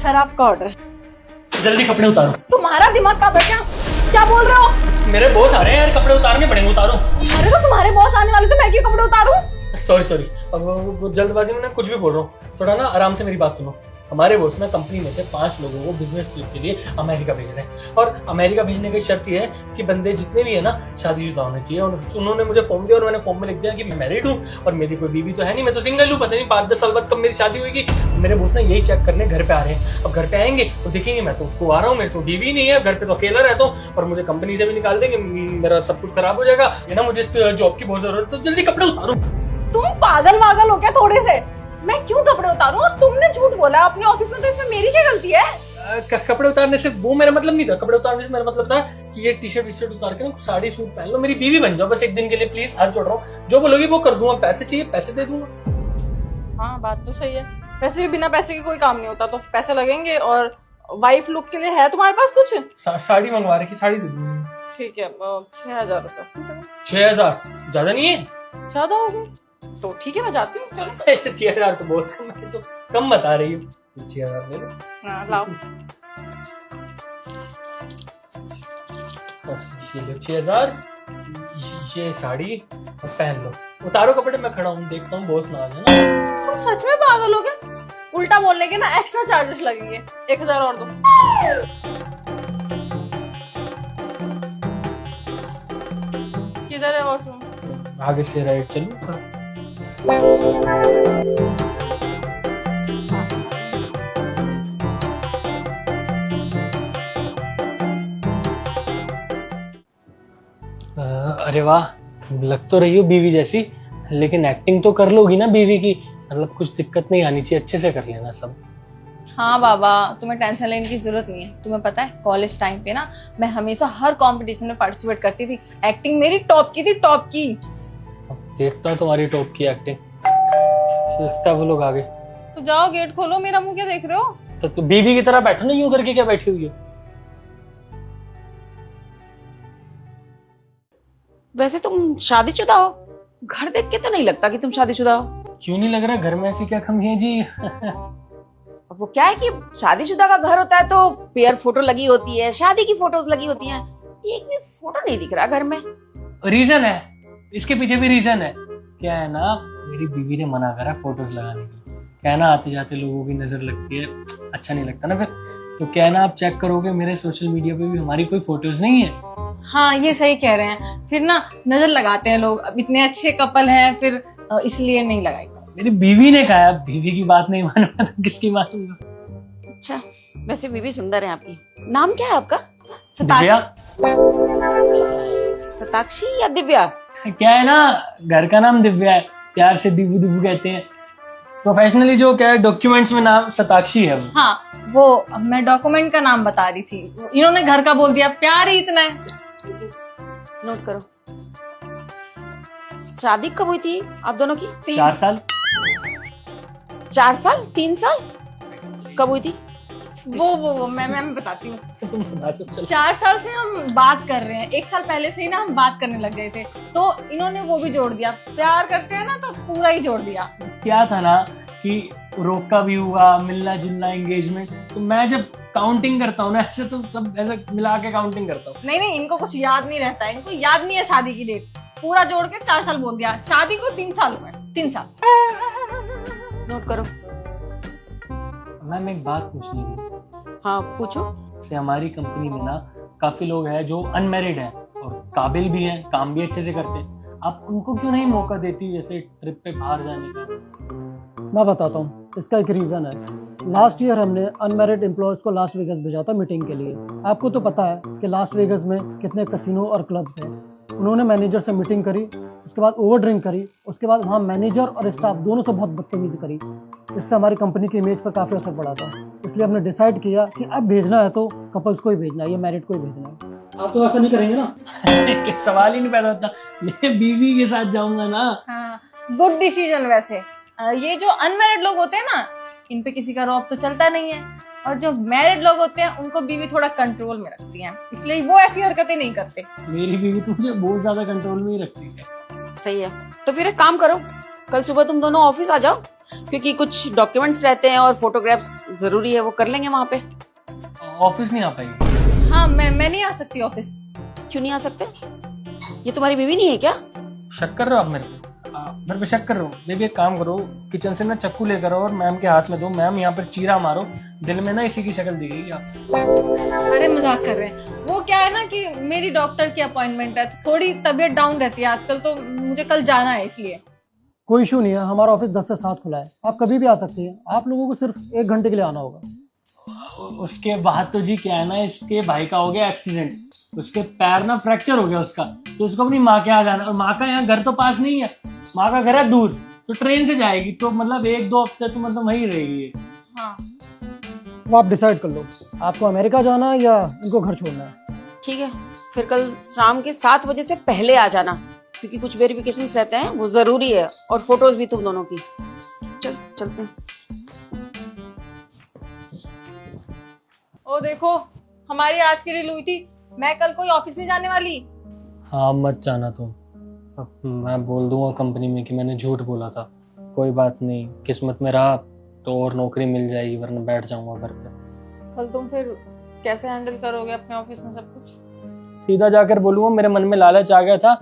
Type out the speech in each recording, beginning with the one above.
Sir आपका order. जल्दी कपड़े उतारो। तुम्हारा दिमाग कहाँ बैठा? क्या बोल रहे हो? मेरे बॉस आ रहे हैं यार, कपड़े उतारने पड़ेंगे। उतारो। अरे तो तुम्हारे बॉस आने वाले, तो मैं क्यों कपड़े उतारूं? सॉरी अब जल्दबाजी में ना कुछ भी बोल रहा हूँ। थोड़ा ना आराम से मेरी बात सुनो। हमारे बॉस ना कंपनी में से 5 लोगों को बिजनेस ट्रिप के लिए अमेरिका भेज रहे हैं, और अमेरिका भेजने की शर्त ये है कि बंदे जितने भी है ना शादीशुदा होने चाहिए। और उन्होंने मुझे फॉर्म दिया और मैंने फॉर्म में लिख दिया कि मैं मैरिड हूँ और मेरी कोई बीवी तो है नहीं, मैं तो सिंगल हूँ। पता नहीं 5-10 साल बाद कब मेरी शादी होगी। मेरे बॉस ना यही चेक करने घर पे आ रहे हैं। अब घर पे आएंगे तो देखेंगे मैं तो आ रहा हूँ, मेरे तो बीवी नहीं है, घर पे तो अकेला रहता हूँ, और मुझे कंपनी से भी निकाल देंगे, मेरा सब कुछ खराब हो जाएगा। है ना, मुझे इस जॉब की बहुत जरूरत है, तो जल्दी कपड़े उतारो। तुम पागल वागल हो क्या थोड़े से? मैं क्यों कपड़े उतारूं? और तुमने झूठ बोला अपने ऑफिस में, तो इसमें मेरी क्या गलती है? कपड़े उतारने से वो मेरा मतलब नहीं था। कपड़े उतारने से मेरा मतलब था कि ये टी शर्ट उतार के ना साड़ी सूट पहन लो, मेरी बीवी बन जाओ बस एक दिन के लिए, प्लीज हाथ जोड़ रहा हूँ। जो बोलोगी वो कर दूंगा, पैसे चाहिए पैसे दे दूंगा। हाँ बात तो सही है, वैसे भी बिना पैसे के कोई काम नहीं होता, तो पैसे लगेंगे। और वाइफ लुक के लिए है तुम्हारे पास कुछ? साड़ी मंगवा रही, साड़ी दे दूंगी। ठीक है, 6,000 रुपए। 6,000 ज्यादा नहीं है? ज्यादा हो गए तो ठीक है, मैं जाती हूँ। चलो 6,000 तो बहुत कम है, तो कम बता रही हूँ। 6,000 ले लो। हाँ, लाओ। ये लो 6,000, ये साड़ी पहन लो। उतारो कपड़े, मैं खड़ा हूँ, देखता हूँ बॉस ना आ जाए ना। तुम सच में पागल हो गए? उल्टा बोलने के ना एक्स्ट्रा चार्जेस लगेंगे, 1,000 और दो। किधर है वॉशरूम? आगे से राइट चलो। अरे वाह, लग तो रही हो बीवी जैसी, लेकिन एक्टिंग तो कर लोगी ना बीवी की। मतलब कुछ दिक्कत नहीं आनी चाहिए, अच्छे से कर लेना सब। हाँ बाबा, तुम्हें टेंशन लेने की जरूरत नहीं है। तुम्हें पता है कॉलेज टाइम पे ना मैं हमेशा हर कंपटीशन में पार्टिसिपेट करती थी। एक्टिंग मेरी टॉप की थी, टॉप की। अब देखता हूँ तुम्हारी टॉप की एक्टिंग। लगता है वो लोग आ गए। तो जाओ गेट खोलो, मेरा मुंह क्या देख रहे हो? तो बीवी की तरह बैठो ना, यूं करके क्या बैठी हुई हो? वैसे तुम शादीशुदा हो? घर देख के तो नहीं लगता कि तुम शादीशुदा हो। क्यों नहीं लग रहा? घर में ऐसी क्या कमी है जी? अब वो क्या है कि शादीशुदा का घर होता है तो पेयर फोटो लगी होती है, शादी की फोटोज लगी होती हैं। एक भी फोटो नहीं दिख रहा घर में। रीजन है, इसके पीछे भी रीजन है। क्या है ना, मेरी बीवी ने मना करा फोटोज लगाने की। क्या है ना, आते जाते लोगों की नजर लगती है, अच्छा नहीं लगता ना फिर। तो क्या है ना, आप चेक करोगे मेरे सोशल मीडिया पे भी हमारी कोई फोटोज नहीं है। हाँ ये सही कह रहे हैं, फिर ना नजर लगाते हैं लोग। अब इतने अच्छे कपल हैं, फिर इसलिए नहीं लगाई। मेरी बीवी ने कहा, बीवी की बात नहीं मानूंगा तो किसकी मानूंगा? अच्छा, वैसे बीवी सुंदर है आपकी। नाम क्या है आपका? दिव्या। सताक्षी या दिव्या? क्या है ना, घर का नाम दिव्या है, प्यार से दिव्यू दिव्यू कहते हैं। प्रोफेशनली जो क्या है, डॉक्यूमेंट्स में नाम सताक्षी है वो। हाँ वो मैं डॉक्यूमेंट का नाम बता रही थी, इन्होंने घर का बोल दिया। प्यार ही इतना है। नोट करो। शादी कब हुई थी आप दोनों की? 4 साल। 4 साल? 3 साल? कब हुई थी? वो मैं बताती हूँ। तुम बता दो, चलो। 4 साल से हम बात कर रहे हैं, 1 साल पहले से ही ना हम बात करने लग गए थे, तो इन्होंने वो भी जोड़ दिया। प्यार करते हैं ना तो पूरा ही जोड़ दिया। क्या था ना कि रोका भी हुआ, मिलना जुलना, एंगेजमेंट। तो मैं जब काउंटिंग करता हूँ ना, ऐसे तो सब ऐसे मिला के काउंटिंग करता हूँ। नहीं, इनको कुछ याद नहीं रहता है, इनको याद नहीं है शादी की डेट। पूरा जोड़ के 4 साल बोल दिया, शादी को 3 साल हुए। 3 साल। नोट करो। मैम एक बात पूछनी थी। हाँ पूछो। से हमारी कंपनी में ना काफी लोग हैं जो अनमैरिड हैं और काबिल भी हैं, काम भी अच्छे से करते हैं। आप उनको क्यों नहीं मौका देती जैसे ट्रिप पे बाहर जाने का? मैं बताता हूँ, इसका एक रीज़न है। लास्ट ईयर हमने अनमैरिड एम्प्लॉयज़ को लास वेगस भेजा था मीटिंग के लिए। आपको तो पता है कि लास वेगस में कितने कसिनो और क्लब्स हैं। उन्होंने मैनेजर से मीटिंग करी, उसके बाद ओवर ड्रिंक करी, उसके बाद वहाँ मैनेजर और स्टाफ दोनों से बहुत बदतमीजी करी। इससे हमारी कंपनी की इमेज पर काफ़ी असर पड़ा था। इसलिए हमने डिसाइड किया कि अब भेजना है तो कपल्स को ही भेजना है, ये मैरिड को ही भेजना है। आप तो ऐसा नहीं करेंगे ना? सवाल ही नहीं पैदा होता। मैं बीवी के साथ जाऊंगा ना। हाँ गुड डिसीजन। वैसे ये जो अनमैरिड लोग होते हैं ना, इन पे किसी का रौब तो चलता नहीं है, और जो मैरिड लोग होते हैं उनको बीवी थोड़ा कंट्रोल में रखती है, इसलिए वो ऐसी हरकतें नहीं करते। मेरी बीवी तो मुझे बहुत ज्यादा कंट्रोल में ही रखती है। सही है, तो फिर एक काम करो, कल सुबह तुम दोनों ऑफिस आ जाओ, क्योंकि कुछ डॉक्यूमेंट्स रहते हैं और फोटोग्राफ्स जरूरी है, वो कर लेंगे वहाँ पे। ऑफिस नहीं आ पाएगी? हाँ, मैं नहीं आ सकती ऑफिस। क्यों नहीं आ सकते? ये तुम्हारी बीवी नहीं है क्या? शक कर रहे हो आप मेरे पे शक कर रहे हो? बेबी एक काम करो, किचन से ना चाकू लेकर आओ और मैम के हाथ में दो। मैम यहाँ पर चीरा मारो, दिल में ना इसी की शक्ल दिखेगी आप। अरे मजाक कर रहे हैं। वो क्या है ना कि मेरी डॉक्टर की अपॉइंटमेंट है, तो थोड़ी तबीयत डाउन रहती है आजकल, तो मुझे कल जाना है इसलिए। कोई इशू नहीं है, हमारा ऑफिस 10 से 7 खुला है, आप कभी भी आ सकती हैं। आप लोगों को सिर्फ 1 घंटे के लिए आना होगा। उसके बाद तो जी क्या है ना, इसके भाई का हो गया एक्सीडेंट, उसके पैर ना फ्रैक्चर हो गया उसका, तो उसको अपनी माँ के यहाँ जाना, और माँ का यहाँ घर तो पास नहीं है, माँ का घर है दूर, तो ट्रेन से जाएगी, तो मतलब 1-2 हफ्ते तो मतलब वहीं रहेगी। हाँ, वो आप डिसाइड कर लो, आपको अमेरिका जाना है या इनको घर छोड़ना है। ठीक है, फिर कल शाम के 7 बजे से पहले आ जाना, क्योंकि कुछ वेरिफिकेशंस रहते हैं, वो जरूरी है, और फोटोज भी तुम दोनों की। चलते हैं। ओ देखो, हमारी आज की डील हुई थी, मैं कल कोई ऑफिस नहीं जाने वाली। हाँ मत जाना तुम, अब मैं बोल दूंगा कंपनी में कि मैंने झूठ बोला था। कोई बात नहीं, किस्मत में रहा तो और नौकरी मिल जाएगी, वरना बैठ जाऊंगा घर पे। कल तुम फिर कैसे हैंडल करोगे अपने ऑफिस में सब कुछ? सीधा जाकर बोलूंगा मेरे मन में लालच आ गया था,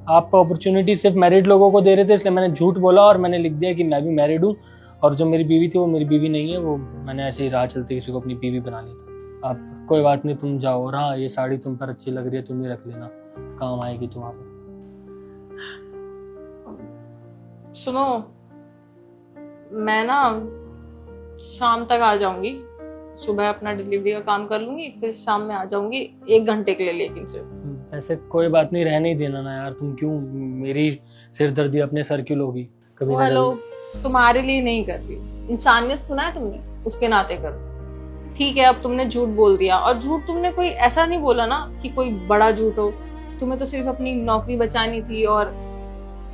आप अपॉर्चुनिटी सिर्फ मैरिड लोगों को दे रहे थे, इसलिए मैंने झूठ बोला और मैंने लिख दिया कि मैं भी मैरिड हूँ, और जो मेरी बीवी थी वो मेरी बीवी नहीं है, वो मैंने ऐसे ही राह चलते किसी को अपनी बीवी बना लिया था। अब कोई बात नहीं, तुम जाओ। और हाँ, ये साड़ी तुम पर अच्छी लग रही है, तुम ही रख लेना, काम आएगी तुम्हारे। सुनो, मैं ना शाम तक आ जाऊंगी, सुबह अपना डिलीवरी का काम कर लूंगी, फिर शाम में आ जाऊंगी 1 घंटे के लिए, लेकिन सिर्फ। ऐसे कोई बात नहीं, रहने ही देना ना यार, तुम क्यों मेरी सिरदर्दी अपने सर क्यों लोगी? कभी ना हेलो, कभी। तुम्हारे लिए नहीं कर रही, इंसानियत सुना है तुमने, उसके नाते करो। ठीक है, अब तुमने झूठ बोल दिया, और झूठ तुमने कोई ऐसा नहीं बोला ना कि कोई बड़ा झूठ हो, तुम्हें तो सिर्फ अपनी नौकरी बचानी थी और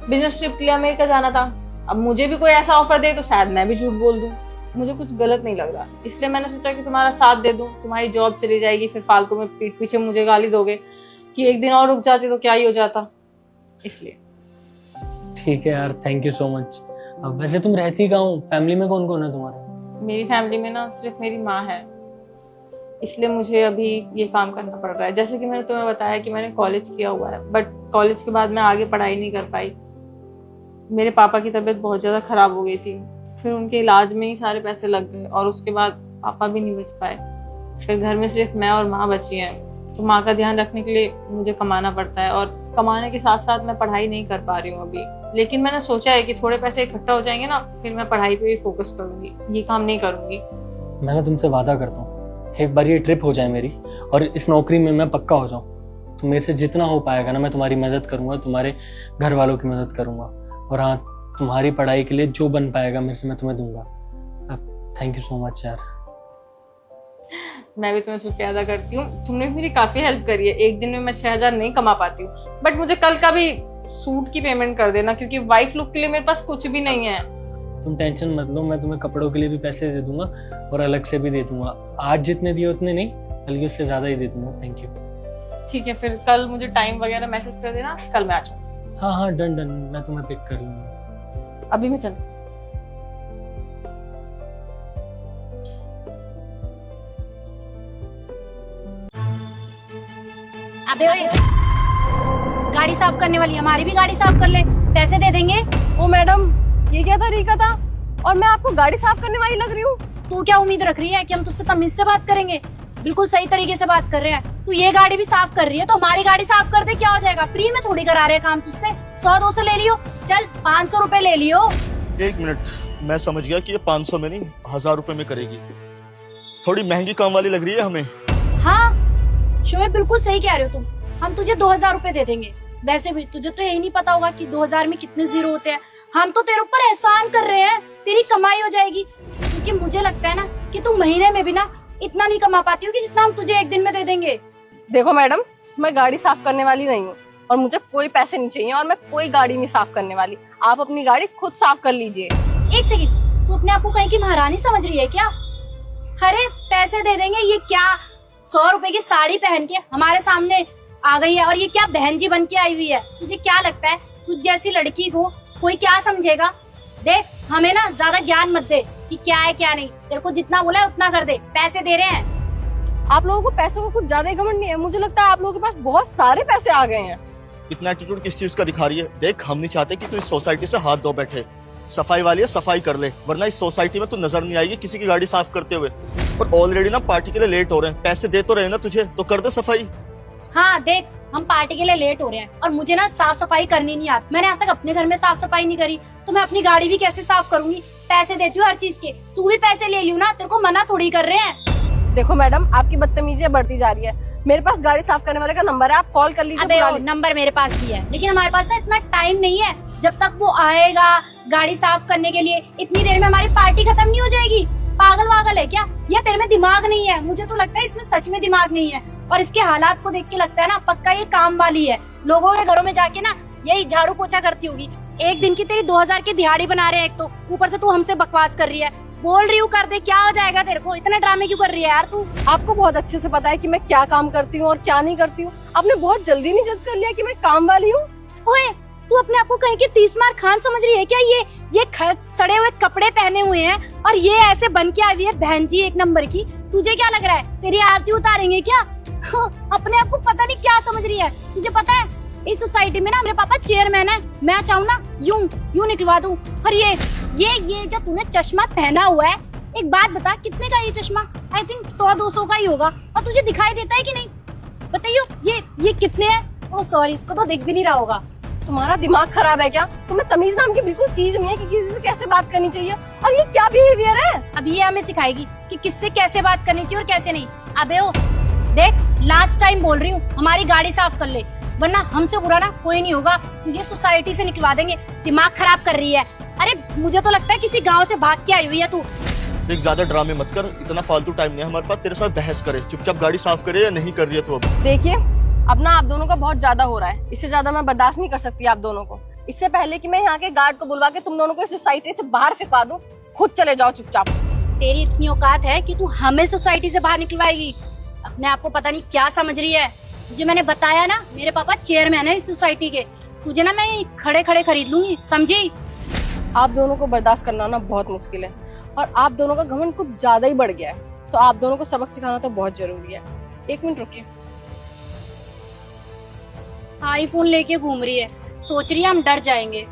बिजनेस ट्रिप के लिए अमेरिका जाना था। अब मुझे भी कोई ऐसा ऑफर दे तो शायद मैं भी झूठ बोल दूं, मुझे कुछ गलत नहीं लग रहा, इसलिए मैंने सोचा कि तुम्हारा साथ दे दूं। तुम्हारी जॉब चली जाएगी, फिर फालतू में पीठ पीछे मुझे गाली दोगे कि 1 दिन और रुक जाती तो क्या ही हो जाता, इसलिए। ठीक है यार, थैंक यू सो मच। अब वैसे तुम रहती कहाँ हो? फैमिली में कौन कौन है तुम्हारे? मेरी फैमिली में ना सिर्फ मेरी माँ है, इसलिए मुझे अभी ये काम करना पड़ रहा है। जैसे कि मैंने तुम्हें बताया कि मैंने कॉलेज किया हुआ है, बट कॉलेज के बाद मैं आगे पढ़ाई नहीं कर पाई। मेरे पापा की तबीयत बहुत ज़्यादा ख़राब हो गई थी, फिर उनके इलाज में ही सारे पैसे लग गए, और उसके बाद पापा भी नहीं बच पाए। फिर घर में सिर्फ मैं और माँ बची हैं, तो माँ का ध्यान रखने के लिए मुझे कमाना पड़ता है, और कमाने के साथ साथ मैं पढ़ाई नहीं कर पा रही हूँ अभी। लेकिन मैंने सोचा है कि थोड़े पैसे इकट्ठा हो जाएंगे ना, फिर मैं पढ़ाई पे भी फोकस करूंगी, ये काम नहीं करूंगी। मैं तुमसे वादा करता हूँ, एक बार ये ट्रिप हो जाए मेरी और इस नौकरी में मैं पक्का हो जाऊँ, तो मेरे से जितना हो पाएगा ना मैं तुम्हारी मदद करूंगा, तुम्हारे घर वालों की मदद करूंगा, और हाँ, तुम्हारी पढ़ाई के लिए जो बन पाएगा मेरे से मैं तुम्हें दूंगा। थैंक यू सो मच यार। मैं भी तुम्हें शुक्रिया अदा करती हूँ, तुमने मेरी काफी हेल्प करी है। एक दिन में मैं 6,000 नहीं कमा पाती हूँ, बट मुझे कल का भी सूट की पेमेंट कर देना, क्योंकि वाइफ लुक के लिए मेरे पास कुछ भी नहीं है। तुम टेंशन मत लो, मैं तुम्हें कपड़ों के लिए भी पैसे दे दूंगा और अलग से भी दे दूंगा। आज जितने दिए उतने नहीं, बल्कि उससे ज्यादा ही दे दूंगा। Thank you. ठीक है, फिर कल मुझे टाइम वगैरह मैसेज कर देना, कल मैं आ जाऊँ। हाँ हाँ, डन डन, मैं तुम्हें पिक कर लूंगा। अभी मैं चल। अबे ओए, गाड़ी साफ करने वाली, हमारी भी गाड़ी साफ कर ले, पैसे दे देंगे। ओ मैडम, ये क्या तरीका था, और मैं आपको गाड़ी साफ करने वाली लग रही हूँ? तू क्या उम्मीद रख रही है कि हम तुझसे तमीज से बात करेंगे? बिल्कुल सही तरीके से बात कर रहे हैं। तू ये गाड़ी भी साफ कर रही है तो हमारी गाड़ी साफ कर दे, क्या हो जाएगा? फ्री में थोड़ी करा रहे हैं काम तुझसे, 100-200 ले लियो, चल 500 रुपए ले लियो। 1 मिनट, मैं समझ गया कि ये 500 में नहीं 1000 रुपए में करेगी। थोड़ी महंगी काम वाली लग रही है हमें। हाँ शोएब, बिल्कुल सही कह रहे हो तुम, हम तुझे 2000 रुपए दे देंगे। वैसे भी तुझे तो यही नहीं पता होगा कि 2000 में कितने जीरो होते हैं। हम तो तेरे ऊपर एहसान कर रहे हैं, तेरी कमाई हो जाएगी। क्योंकि मुझे लगता है ना कि तू महीने में भी ना इतना नहीं कमा पाती हो कि जितना हम तुझे 1 दिन में दे देंगे। देखो मैडम, मैं गाड़ी साफ करने वाली नहीं हूँ, और मुझे कोई पैसे नहीं चाहिए, और मैं कोई गाड़ी नहीं साफ करने वाली। आप अपनी गाड़ी खुद साफ कर लीजिए। 1 सेकंड, तू अपने आप को कहीं की महारानी समझ रही है क्या? अरे पैसे दे देंगे, ये क्या 100 रुपए की साड़ी पहन के हमारे सामने आ गई है, और ये क्या बहन जी बन के आई हुई है? तुझे क्या लगता है तुझ जैसी लड़की को कोई क्या समझेगा? देख हमें ना ज्यादा ज्ञान मत दे कि क्या है क्या नहीं, तेरे को जितना बोला है उतना कर दे, पैसे दे रहे हैं। आप लोगों को पैसों का कुछ ज्यादा ही घमंड नहीं है। मुझे लगता है आप लोगों के पास बहुत सारे पैसे आ गए हैं। इतना एटीट्यूड किस चीज का दिखा रही है? देख हम नहीं चाहते कि तू इस सोसाइटी से हाथ धो बैठे। सफाई वाली है सफाई कर ले, वरना इस सोसाइटी में तू नजर नहीं आएगी किसी की गाड़ी साफ करते हुए। और ऑलरेडी ना पार्टी के लिए लेट हो रहे हैं, पैसे दे तो रहे ना तुझे, तो कर दे सफाई। हाँ देख हम पार्टी के लिए लेट हो रहे हैं और मुझे ना साफ सफाई करनी नहीं आती। मैंने आज तक अपने घर में साफ सफाई नहीं करी, तो मैं अपनी गाड़ी भी कैसे साफ करूंगी? पैसे देती हूँ हर चीज के, तू भी पैसे ले लियो ना, तेरे को मना थोड़ी कर रहे हैं। देखो मैडम, आपकी बदतमीजी बढ़ती जा रही है। मेरे पास गाड़ी साफ करने वाले का नंबर है, आप कॉल कर लीजिए। अबे ओ, नंबर मेरे पास भी है, लेकिन हमारे पास ना इतना टाइम नहीं है। जब तक वो आएगा गाड़ी साफ करने के लिए, इतनी देर में हमारी पार्टी खत्म नहीं हो जाएगी। पागल वागल है क्या? या तेरे में दिमाग नहीं है? मुझे तो लगता है इसमें सच में दिमाग नहीं है, और इसके हालात को देख के लगता है ना पक्का ये काम वाली है। लोगों के घरों में जाके ना यही झाड़ू पोछा करती होगी। एक दिन की तेरी 2000 की दिहाड़ी बना रहे हैं, एक तो ऊपर से तू हमसे बकवास कर रही है। बोल रही हूँ कर दे, क्या हो जाएगा तेरे को? इतना ड्रामे क्यों कर रही है यार तू? आपको बहुत अच्छे से पता है कि मैं क्या काम करती हूँ और क्या नहीं करती हूँ। आपने बहुत जल्दी नहीं जज कर लिया कि मैं काम वाली हूँ। ओए तू अपने आप को कहीं के 30 मार खान समझ रही है क्या? ये सड़े हुए कपड़े पहने हुए हैं और ये ऐसे बन के आई हुई है बहन जी एक नंबर की। तुझे क्या लग रहा है तेरी आरती उतारेंगे क्या? अपने आप को पता नहीं क्या समझ रही है। तुझे पता है इस सोसाइटी में ना मेरे पापा चेयरमैन है, मैं चाहूँ ना यूं निकलवा दूं। और ये जो तूने चश्मा पहना हुआ है, एक बात बता कितने का ये चश्मा? आई थिंक 100-200 का ही होगा। और तुझे दिखाई देता है कि नहीं बताइयो? ये कितने है? ओह सॉरी, इसको तो दिख भी नहीं रहा होगा। तुम्हारा दिमाग खराब है क्या? तुम्हें तमीज नाम की बिल्कुल चीज नहीं है कि किसी से कैसे बात करनी चाहिए। और ये क्या बिहेवियर है? अब ये हमें सिखाएगी कि किससे कैसे बात करनी चाहिए और कैसे नहीं। अबे ओ देख, लास्ट टाइम बोल रही हूँ हमारी गाड़ी साफ कर ले, वरना हमसे बुरा ना कोई नहीं होगा, तुझे सोसाइटी से निकलवा देंगे। दिमाग खराब कर रही है। अरे मुझे तो लगता है किसी गांव से भाग के आई हुई है तू। देख ज्यादा ड्रामे मत कर, इतना फालतू टाइम नहीं है हमारे पास तेरे साथ बहस करे। चुपचाप गाड़ी साफ करे या नहीं कर रही है तू? अब देखिए, अब ना आप दोनों का बहुत ज्यादा हो रहा है। इससे ज्यादा मैं बर्दाश्त नहीं कर सकती आप दोनों को। इससे पहले कि मैं यहाँ के गार्ड को बुलवा के तुम दोनों को इस सोसाइटी से बाहर फेंका दूं, खुद चले जाओ चुपचाप। तेरी इतनी औकात है कि तू हमें सोसाइटी से बाहर निकलवाएगी? अपने आप को पता नहीं क्या समझ रही है। तुझे मैंने बताया ना मेरे पापा चेयरमैन है इस सोसाइटी के। तुझे ना मैं खड़े खड़े खरीद लूंगी, समझी? आप दोनों को बर्दाश्त करना ना बहुत मुश्किल है, और आप दोनों का घमंड कुछ ज्यादा ही बढ़ गया है। तो आप दोनों को सबक सिखाना तो बहुत जरूरी है। 1 मिनट रुकिए। आईफोन लेके घूम रही है, सोच रही है हम डर जाएंगे।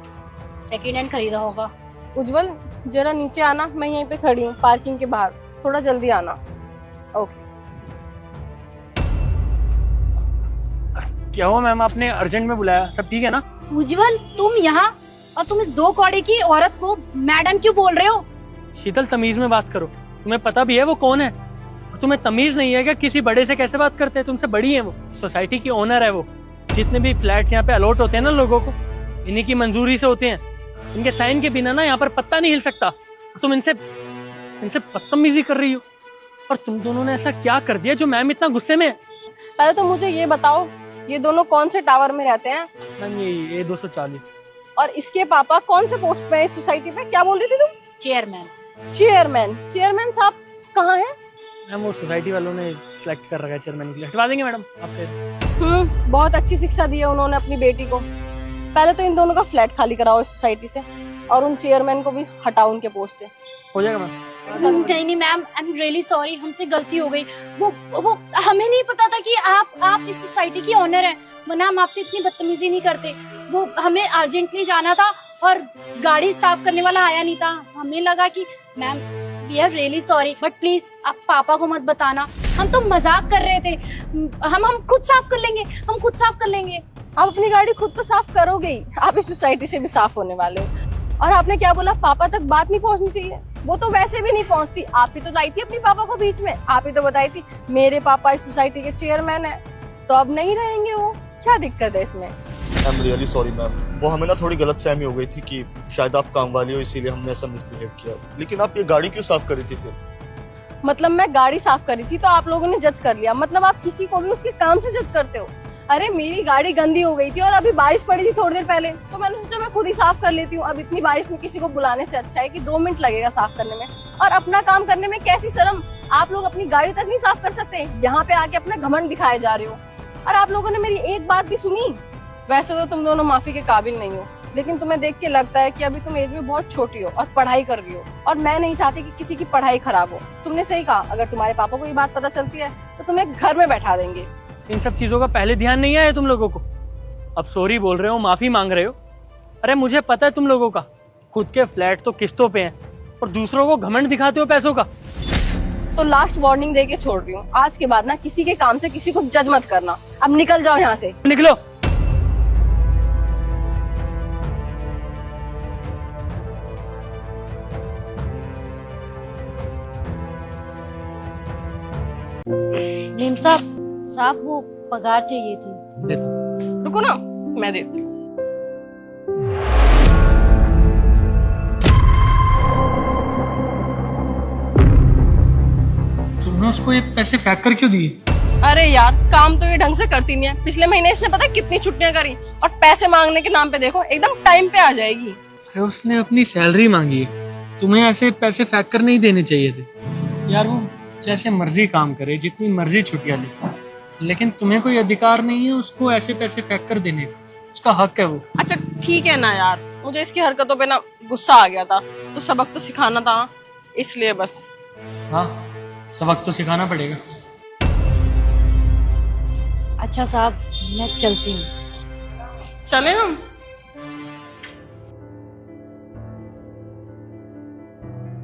सेकेंड हैंड खरीदा होगा। उज्जवल जरा नीचे आना, मैं यहीं पे खड़ी हूँ पार्किंग के बाहर, थोड़ा जल्दी आना। ओके। क्या हुआ मैम, आपने अर्जेंट में बुलाया? सब ठीक है ना? उज्जवल तुम यहाँ, और तुम इस 2 कौड़े की औरत को मैडम क्यों बोल रहे हो? शीतल तमीज में बात करो, तुम्हें पता भी है वो कौन है? तुम्हें तमीज नहीं है क्या? किसी बड़े से कैसे बात करते हैं? तुमसे बड़ी है वो, सोसाइटी की ओनर है वो। जितने भी फ्लैट्स यहाँ पे अलॉट होते हैं ना लोगों को, इन्हीं की मंजूरी से होते हैं। इनके साइन के बिना ना यहाँ पर पत्ता नहीं हिल सकता। तुम इनसे बदतमीजी कर रही हो, और तुम दोनों ने ऐसा क्या कर दिया जो मैम इतना गुस्से में है? पहले तो मुझे ये बताओ, ये दोनों कौन से टावर में रहते हैं? मैम ये 240। और इसके पापा कौन से पोस्ट पे है इस सोसाइटी पे? क्या बोल रही थी तुम? चेयरमैन। चेयरमैन साहब कहाँ हैं? मैम वो सोसाइटी वालों ने सिलेक्ट कर रखा है चेयरमैन के लिए। हटवा देंगे मैडम आपके। बहुत अच्छी शिक्षा दी है उन्होंने अपनी बेटी को। पहले तो इन दोनों का फ्लैट खाली कराओ इस सोसाइटी से, और उन चेयरमैन को भी हटाओ उनके पोस्ट से। हो जाएगा मैम। नहीं ma'am, I am really sorry, हमसे गलती हो गई। वो हमें नहीं पता था कि आप इस सोसाइटी की ओनर हैं, वरना हम आपसे इतनी बदतमीजी नहीं करते। वो हमें अर्जेंटली जाना था और गाड़ी साफ करने वाला आया नहीं था। हमें लगा कि ma'am we are really sorry, but please आप पापा को मत बताना, हम तो मजाक कर रहे थे। हम खुद साफ कर लेंगे, हम खुद साफ कर लेंगे। आप अपनी गाड़ी खुद तो साफ करोगे ही, आप इस सोसाइटी से भी साफ होने वाले हो। और आपने क्या बोला, पापा तक बात नहीं पहुंचनी चाहिए? वो तो वैसे भी नहीं पहुंचती। आप ही तो लाई थी अपनी पापा को बीच में, आप ही तो बताई थी मेरे पापा इस सोसाइटी के चेयरमैन है, तो अब नहीं रहेंगे वो। क्या दिक्कत है इसमें? I am really sorry ma'am, वो हमें ना थोड़ी गलत फहमी हो गई थी कि शायद आप काम वाली हो, इसीलिए हमने ऐसा मिसबिहेव किया। लेकिन आप ये गाड़ी क्यों साफ करी थी फिर? मतलब मैं गाड़ी साफ करी थी तो आप लोगों ने जज कर लिया? मतलब आप किसी को भी उसके काम से जज करते हो? अरे मेरी गाड़ी गंदी हो गई थी और अभी बारिश पड़ी थी थोड़ी देर पहले, तो मैंने सोचा मैं खुद ही साफ कर लेती हूँ। अब इतनी बारिश में किसी को बुलाने से अच्छा है कि 2 मिनट लगेगा साफ करने में। और अपना काम करने में कैसी शर्म, आप लोग अपनी गाड़ी तक नहीं साफ कर सकते, यहाँ पे आके अपना घमंड दिखाए जा रहे हो। और आप लोगों ने मेरी एक बात भी सुनी? वैसे तो तुम दोनों माफी के काबिल नहीं हो, लेकिन तुम्हें देख के लगता है कि अभी तुम एज में बहुत छोटी हो और पढ़ाई कर रही हो, और मैं नहीं चाहती कि किसी की पढ़ाई खराब हो। तुमने सही कहा, अगर तुम्हारे पापा को ये बात पता चलती है तो तुम्हें घर में बैठा देंगे। इन सब चीजों का पहले ध्यान नहीं आया तुम लोगों को? अब सॉरी बोल रहे हो, माफी मांग रहे हो? अरे मुझे पता है तुम लोगों का, खुद के फ्लैट तो किस्तों पे हैं और दूसरों को घमंड दिखाते हो पैसों का। तो लास्ट वार्निंग दे के छोड़ रही हूँ, आज के बाद ना किसी के काम से किसी को जज मत करना। अब निकल जाओ यहाँ से। निकलो। मेम साहब वो पगार चाहिए थी। दे दो। रुको ना, मैं देती हूँ। तुमने उसको ये पैसे फेंक कर क्यों दिए? अरे यार, काम तो ये ढंग से करती नहीं है। पिछले महीने इसने पता है कितनी छुट्टियां करी, और पैसे मांगने के नाम पे देखो एकदम टाइम पे आ जाएगी। अरे उसने अपनी सैलरी मांगी है, तुम्हें ऐसे पैसे फेंक कर नहीं देने चाहिए थे यार। वो जैसे मर्जी काम करे, जितनी मर्जी छुट्टियां ले, लेकिन तुम्हें कोई अधिकार नहीं है उसको ऐसे पैसे फेंक कर देने का। उसका हक है वो। अच्छा ठीक है ना यार, मुझे इसकी हरकतों पे ना गुस्सा आ गया था, तो सबक तो सिखाना था ना, इसलिए बस। हाँ, सबक तो सिखाना पड़ेगा। अच्छा साहब, मैं चलती हूँ। चले हम?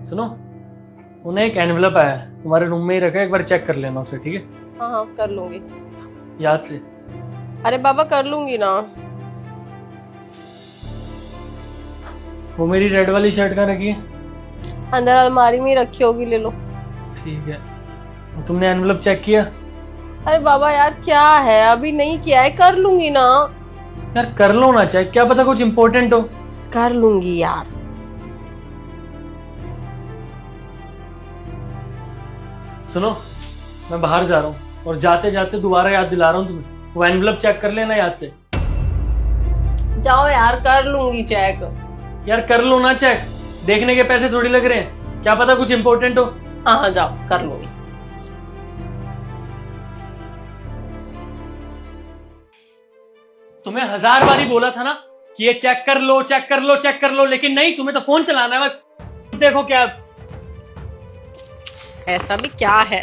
सुनो, उन्हें एक एनवेलप आया है, तुम्हारे रूम में ही रखा है, एक बार चेक कर लेना उसे, ठीक है? हाँ हाँ कर लूंगी। याद से। अरे बाबा कर लूंगी ना। वो मेरी रेड वाली शर्ट कहाँ रखी है? अंदर अलमारी में ही रखी होगी, ले लो। ठीक है। तुमने एनवेलप चेक किया? अरे बाबा यार क्या है, अभी नहीं किया है, कर लूंगी ना। यार कर लो ना चेक, क्या पता कुछ इम्पोर्टेंट हो। कर लूंगी यार। सुनो, मैं बाहर जा रहा हूँ और जाते जाते दोबारा याद दिला रहा हूँ तुम्हें, वो एनवेलप चेक कर लेना याद से। जाओ यार, कर लूंगी चेक। यार कर लो ना चेक, देखने के पैसे थोड़ी लग रहे हैं, क्या पता कुछ इम्पोर्टेंट हो। हाँ हाँ जाओ, कर लूंगी। तुम्हें 1000 बारी बोला था ना कि ये चेक कर लो, चेक कर लो, चेक कर लो, लेकिन नहीं, तुम्हें तो फोन चलाना है बस। देखो क्या ऐसा भी क्या है।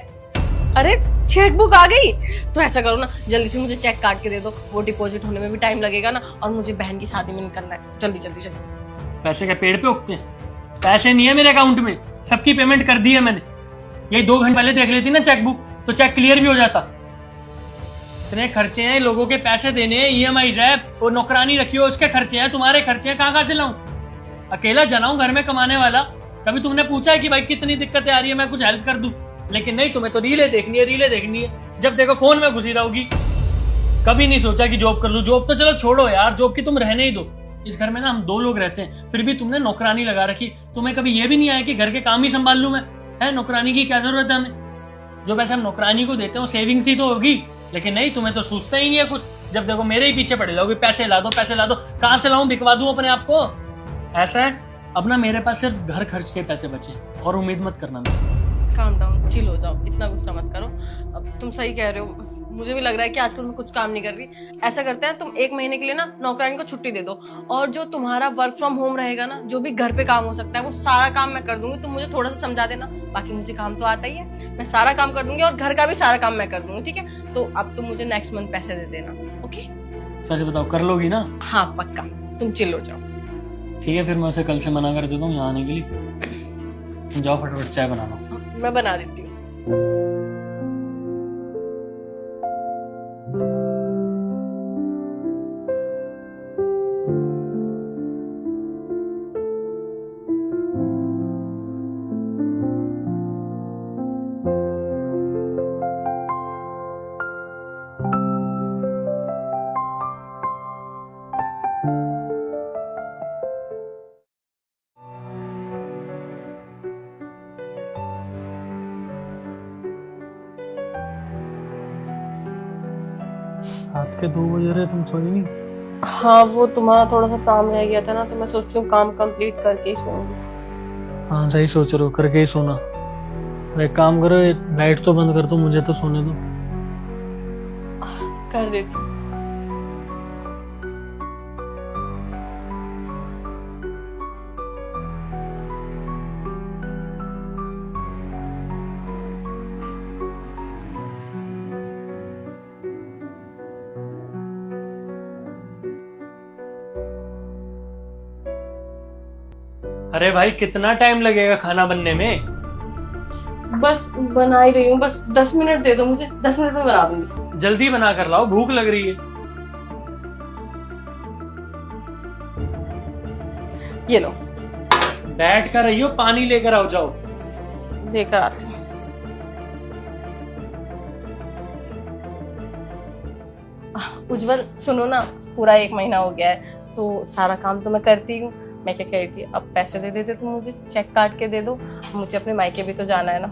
अरे चेकबुक आ गई, तो ऐसा करो ना, जल्दी से मुझे चेक काट के दे दो, वो डिपॉजिट होने में भी टाइम लगेगा ना, और मुझे बहन की शादी में निकलना है। जल्दी जल्दी जल्दी। पैसे क्या पेड़ पे उगते हैं? पैसे नहीं है मेरे अकाउंट में, सबकी पेमेंट कर दी है मैंने। यही 2 घंटे पहले देख लेती ना चेकबुक, तो चेक क्लियर भी हो जाता। इतने खर्चे हैं, लोगों के पैसे देने हैं, EMI है, वो नौकरानी रखी हो उसके खर्चे हैं, तुम्हारे खर्चे हैं, कहाँ से लाऊं? अकेला जना हूं घर में कमाने वाला। कभी तुमने पूछा है कि भाई कितनी दिक्कतें आ रही है, मैं कुछ हेल्प कर दूं? लेकिन नहीं, तुम्हें तो रीलें देखनी है, रीलें देखनी है, जब देखो फोन में घुसी रहोगी। कभी नहीं सोचा कि जॉब कर लूं। जॉब तो चलो छोड़ो यार, जॉब की तुम रहने ही दो। इस घर में ना हम 2 लोग रहते हैं, फिर भी तुमने नौकरानी लगा रखी। तुम्हें कभी ये भी नहीं आया कि घर के काम ही संभाल लूं मैं? है नौकरानी की क्या जरूरत है हमें? जो पैसे हम नौकरानी को देते हैं वो सेविंग्स ही तो होगी। लेकिन नहीं, तुम्हें तो सोचता ही नहीं है कुछ। जब देखो मेरे ही पीछे पड़े जाओगे, पैसे ला दो, पैसे ला दो। कहां से लाऊं, बिकवा दूं अपने आप को? ऐसा है, अब ना मेरे पास सिर्फ घर खर्च के पैसे बचे, और उम्मीद मत करना। काम डाउन, चिल हो जाओ, इतना गुस्सा मत करो। अब तुम सही कह रहे हो, मुझे भी लग रहा है कि आजकल मैं कुछ काम नहीं कर रही। ऐसा करते हैं, तुम 1 महीने के लिए ना नौकरानी को छुट्टी दे दो, और जो तुम्हारा वर्क फ्रॉम होम रहेगा ना, जो भी घर पे काम हो सकता है, वो सारा काम मैं कर दूंगी। तुम मुझे थोड़ा सा समझा देना, बाकी मुझे काम तो आता ही है, मैं सारा काम कर दूंगी, और घर का भी सारा काम मैं कर दूंगी, ठीक है? तो अब तुम मुझे नेक्स्ट मंथ पैसे दे देना, ओके? सच बताओ, कर लोगी ना? हाँ पक्का, तुम चिल हो जाओ। ठीक है, फिर मैं उसे कल से मना कर देता हूँ यहाँ आने के लिए। जाओ फटाफट चाय बना लो। मैं बना देती हूँ। रात के 2 बजे रहे, तुम सोई नहीं? हाँ वो तुम्हारा थोड़ा सा काम रह गया था ना, तो मैं सोच रही हूँ काम कंप्लीट करके ही सोऊंगी। हाँ सही सोच रहे हो, करके ही सोना। एक काम करो, लाइट तो बंद कर दो, मुझे तो सोने दो। कर देती हूँ। अरे भाई कितना टाइम लगेगा खाना बनने में? बस बना ही रही हूँ, बस 10 मिनट दे दो मुझे, 10 मिनट में बना दूंगी। जल्दी बना कर लाओ, भूख लग रही है। ये लो, बैठ कर रही हो, पानी लेकर आओ, जाओ। लेकर आती हूँ। उज्जवल सुनो ना, पूरा 1 महीना हो गया है तो सारा काम तो मैं करती हूँ। मैं क्या कह रही थी, अब पैसे दे देते तुम मुझे, चेक काट के दे दो, मुझे अपने मायके भी तो जाना है ना।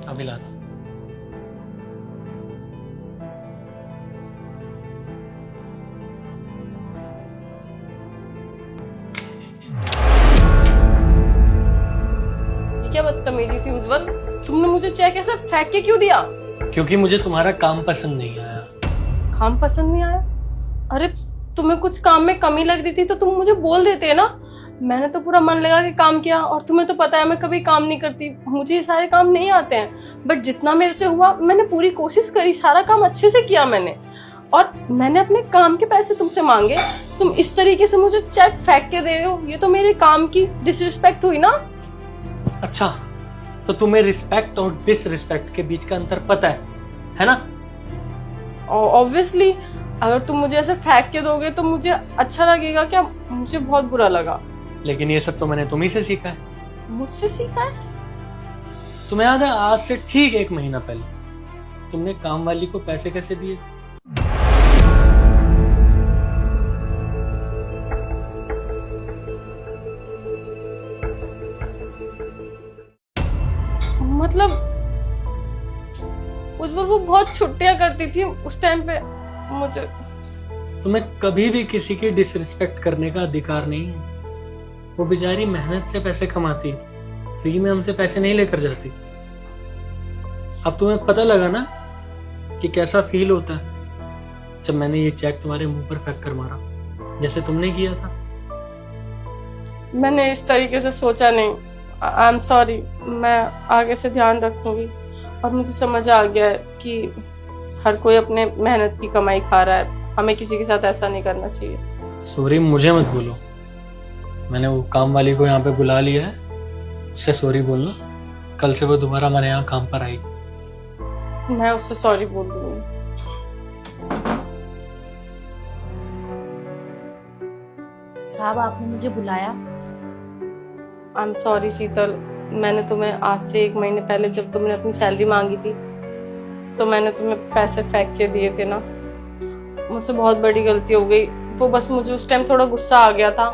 अभी ला दो। ये क्या बदतमीजी थी उज्जवल, तुमने मुझे चेक ऐसा फेंक के क्यों दिया? क्योंकि मुझे तुम्हारा काम पसंद नहीं आया। काम पसंद नहीं आया? अरे तुम्हें कुछ काम में कमी लग रही थी तो तुम मुझे बोल देते ना। मैंने तो पूरा मन लगा के काम किया, और तुम्हें तो पता है मैं कभी काम नहीं करती, मुझे ये सारे काम नहीं आते हैं, बट जितना मेरे से हुआ मैंने पूरी कोशिश करी, सारा काम अच्छे से किया मैंने, और मैंने अपने काम के पैसे तुमसे मांगे, तुम इस तरीके से मुझे चेक फेंक के दे रहे हो, ये तो मेरे काम की डिसरिस्पेक्ट हुई ना। अच्छा, तो तुम्हें रिस्पेक्ट और डिसरिस्पेक्ट के बीच का अंतर पता है ना? ऑब्वियसली अगर तुम मुझे ऐसे फेंक के दोगे तो मुझे अच्छा लगेगा क्या? मुझे बहुत बुरा लगा। लेकिन ये सब तो मैंने तुम्ही से सीखा है। मुझसे सीखा है? तुम्हें याद है आज से ठीक 1 महीना पहले तुमने काम वाली को पैसे कैसे दिए? मतलब उज्जवल वो बहुत छुट्टियां करती थी उस टाइम पे मुझे। तुम्हें कभी भी किसी की डिसरिस्पेक्ट करने का अधिकार नहीं है। वो बेचारी मेहनत से पैसे कमाती है, फ्री में हमसे पैसे नहीं लेकर जाती। अब तुम्हें पता लगा ना कि कैसा फील होता है जब मैंने ये चेक तुम्हारे मुंह पर फेंक कर मारा, जैसे तुमने किया था। मैंने इस तरीके से सोचा नहीं, आई एम सॉरी, मैं आगे से ध्यान रखूंगी। और मुझे समझ आ गया है कि हर कोई अपने मेहनत की कमाई खा रहा है, हमें किसी के साथ ऐसा नहीं करना चाहिए। सॉरी मुझे मत बोलो, मैंने वो काम वाली को यहाँ पे बुला लिया है, उससे सॉरी बोलना, कल से वो दोबारा हमारे यहाँ काम पर आएगी। मैं उससे सॉरी बोल दूंगी। साहब आपने मुझे बुलाया? आई एम सॉरी शीतल, मैंने तुम्हें आज से 1 महीने पहले जब तुमने अपनी सैलरी मांगी थी तो मैंने तुम्हें पैसे फेंक के दिए थे ना, मुझसे बहुत बड़ी गलती हो गई। वो बस मुझे उस टाइम थोड़ा गुस्सा आ गया था,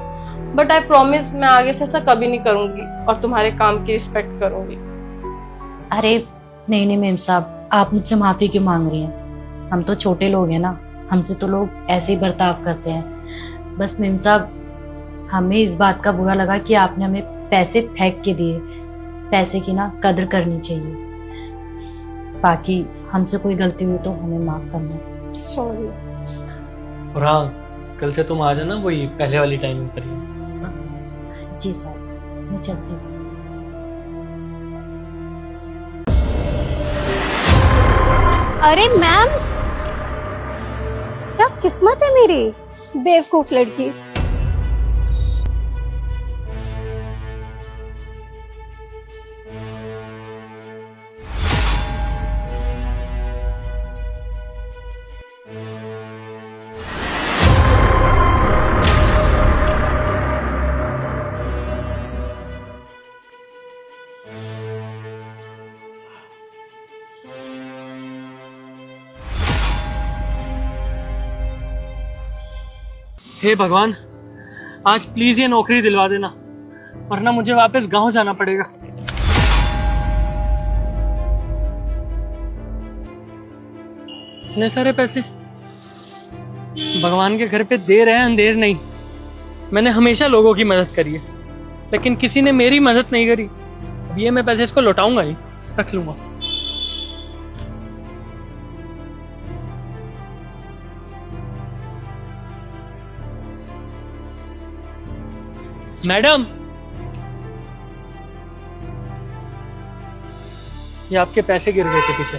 बट आई प्रॉमिस मैं आगे से ऐसा कभी नहीं करूंगी और तुम्हारे काम की रिस्पेक्ट करूंगी। अरे नहीं नहीं मेम साहब, आप मुझसे माफी क्यों मांग रही हैं? हम तो छोटे लोग हैं ना, हमसे तो लोग ऐसे ही बर्ताव करते हैं। बस मेम साहब, हमें इस बात का बुरा लगा कि आपने हमें पैसे फेंक के दिए। पैसे की ना कदर करनी चाहिए। बाकी हमसे कोई गलती हुई तो हमें माफ करना। सॉरी। और हाँ, कल से तुम आ जाना वही पहले वाली टाइमिंग पर ही। जी सर, मैं चलती हूँ। अरे मैम, क्या किस्मत है मेरी, बेवकूफ लड़की। हे भगवान, आज प्लीज ये नौकरी दिलवा देना, वरना मुझे वापस गांव जाना पड़ेगा। इतने सारे पैसे भगवान के घर पे देर है अंधेर नहीं। मैंने हमेशा लोगों की मदद करी है, लेकिन किसी ने मेरी मदद नहीं करी। अब ये मैं पैसे इसको लौटाऊंगा नहीं, रख लूंगा। मैडम, ये आपके पैसे गिर गए थे पीछे।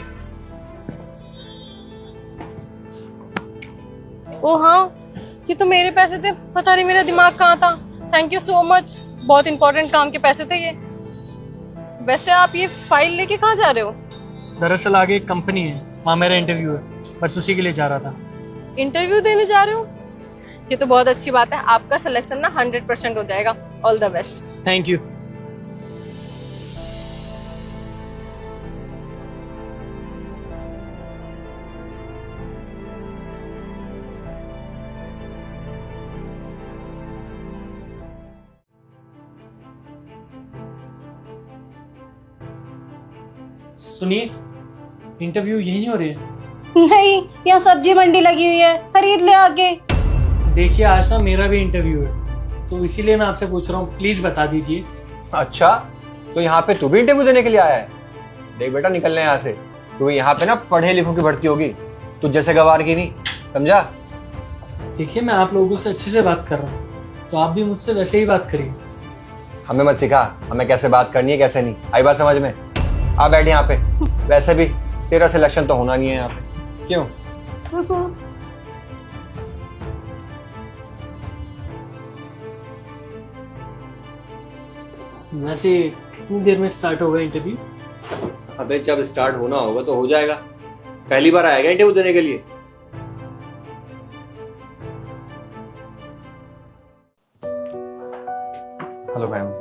ओ हाँ, ये तो मेरे पैसे थे, पता नहीं मेरा दिमाग कहाँ था। Thank you so much. बहुत इंपॉर्टेंट काम के पैसे थे ये। वैसे आप ये फाइल लेके कहाँ जा रहे हो? दरअसल आगे एक कंपनी है, वहाँ मेरा इंटरव्यू है, बस उसी के लिए जा रहा था। इंटरव्यू देने जा रहे हो? ये तो बहुत अच्छी बात है, आपका सिलेक्शन ना 100% हो जाएगा। All the best. Thank you. सुनिए, इंटरव्यू यही नहीं हो रही है? नहीं, यहाँ सब्जी मंडी लगी हुई है, खरीद ले आके। देखिए आज ना मेरा भी इंटरव्यू है, तो इसीलिए मैं आपसे पूछ रहा हूँ, प्लीज बता दीजिए। अच्छा, तो यहाँ पे तू भी इंटरव्यू देने के लिए आया है? देख बेटा, निकलने यहाँ से। तू यहाँ पे ना पढ़े लिखों की भर्ती होगी, तू जैसे गवार की नहीं, समझा? देखिए मैं आप लोगों से अच्छे से बात कर रहा हूँ, तो आप भी मुझसे वैसे ही बात करिए। हमें मत सिखा हमें कैसे बात करनी है कैसे नहीं। आई बात समझ में? आ बैठ यहाँ पे। वैसे भी तेरा सिलेक्शन तो होना नहीं है यहाँ पे। क्यों? वैसे कितनी देर में स्टार्ट होगा इंटरव्यू? अबे जब स्टार्ट होना होगा तो हो जाएगा। पहली बार आएगा इंटरव्यू देने के लिए? Hello ma'am.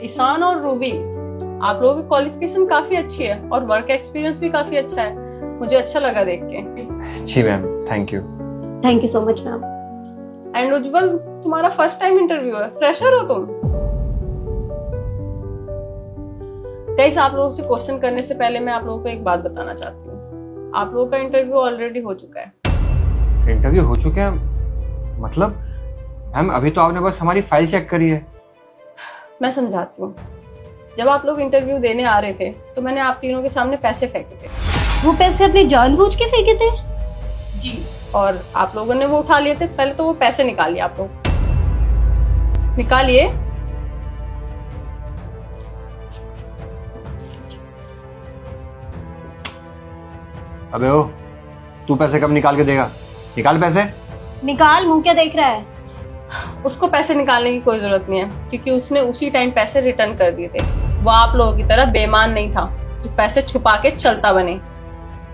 ईशान और रूबी, आप लोगों की क्वालिफिकेशन काफी अच्छी है और वर्क एक्सपीरियंस भी काफी अच्छा है। मुझे अच्छा लगा देख के। जी ma'am, thank you. Thank you so much ma'am. And Ujjwal, तुम्हारा फर्स्ट टाइम इंटरव्यू है, फ्रेशर हो तुम। गाइस, आप लोगों से क्वेश्चन करने से पहले मैं आप लोगों को एक बात बताना चाहती हूँ। आप लोगों का इंटरव्यू ऑलरेडी हो चुका है। इंटरव्यू हो चुके हैं? मतलब मैम अभी तो आपने बस हमारी फाइल चेक करी है। मैं समझाती हूँ। जब आप लोग इंटरव्यू देने आ रहे थे तो मैंने आप तीनों के सामने पैसे फेंके थे। वो पैसे अपनी जानबूझ के फेंके थे? जी, और आप लोगों ने वो उठा लिए थे। पहले तो वो पैसे निकालिए, आप लोग निकालिए। अबे ओ, तू पैसे कब निकाल के देगा? निकाल पैसे। निकाल, मुंह क्या देख रहा है? उसको पैसे निकालने की कोई जरूरत नहीं है, क्योंकि उसने उसी टाइम पैसे रिटर्न कर दिए थे। वो आप लोगों की तरह बेईमान नहीं था जो पैसे छुपा के चलता बने।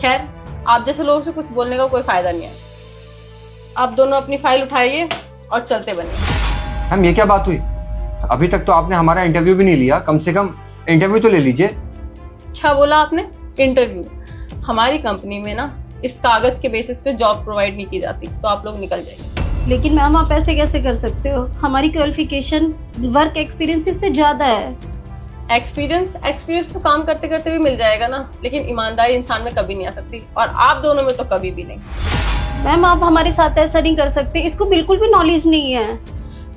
खैर, आप जैसे लोगों से कुछ बोलने का कोई फायदा नहीं है। आप दोनों अपनी फाइल उठाइए और चलते बनिए। मैम ये क्या बात हुई? अभी तक तो आपने हमारा इंटरव्यू भी नहीं लिया, कम से कम इंटरव्यू तो ले लीजिए। क्या बोला आपने? इंटरव्यू? हमारी कंपनी में ना इस कागज के बेसिस पे जॉब प्रोवाइड नहीं की जाती, तो आप लोग निकल जाइए। लेकिन मैम आप ऐसे कैसे कर सकते हो? हमारी क्वालिफिकेशन वर्क एक्सपीरियंस से ज्यादा है। एक्सपीरियंस तो काम करते करते भी मिल जाएगा ना, लेकिन ईमानदारी इंसान में कभी नहीं आ सकती, और आप दोनों में तो कभी भी नहीं। मैम आप हमारे साथ ऐसा नहीं कर सकते, इसको बिल्कुल भी नॉलेज नहीं है।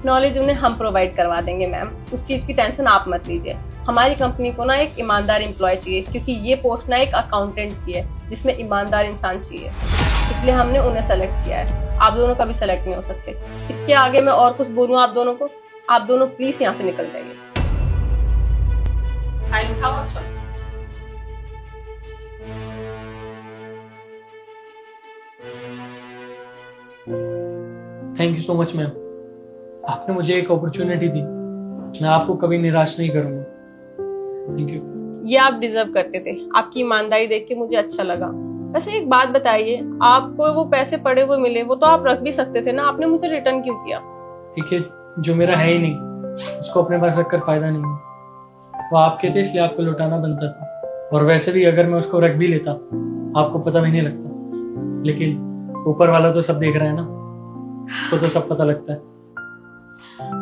नॉलेज उन्हें हम प्रोवाइड करवा देंगे मैम, उस चीज की टेंशन आप मत लीजिए। हमारी कंपनी को ना एक ईमानदार एम्प्लॉय चाहिए, क्योंकि ये पोस्ट ना एक अकाउंटेंट की है जिसमें ईमानदार इंसान चाहिए, इसलिए हमने उन्हें सेलेक्ट किया है। आप दोनों कभी सेलेक्ट नहीं हो सकते। इसके आगे मैं और कुछ बोलूं आप दोनों को? आप दोनों प्लीज यहाँ से निकल जाइए। फाइल उठाओ और चलो। Thank you so much ma'am, आपने मुझे एक अपॉर्चुनिटी दी। मैं आपको कभी निराश नहीं करूंगा। Thank you. ये आप डिजर्व करते थे। आपकी ईमानदारी देख के मुझे अच्छा लगा। वैसे एक बात बताइए, आपको वो पैसे पड़े हुए मिले, वो तो आप रख भी सकते थे ना, आपने मुझे रिटर्न क्यों किया? देखिए, जो मेरा है ही नहीं उसको अपने पास रखकर फायदा नहीं है। वो आपके थे इसलिए आपको लौटाना बनता था, और वैसे भी अगर मैं उसको रख भी लेता आपको पता भी नहीं लगता। लेकिन ऊपर वाला तो सब देख रहा है ना, उसको तो सब पता लगता है।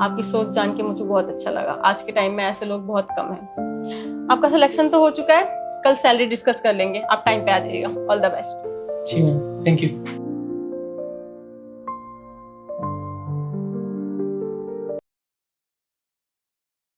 आपकी सोच जान के मुझे बहुत अच्छा लगा। आज के टाइम में ऐसे लोग बहुत कम हैं। आपका सिलेक्शन तो हो चुका है, कल सैलरी डिस्कस कर लेंगे। आप टाइम पे आ जाइएगा। All the best. जी मैम, थैंक यू।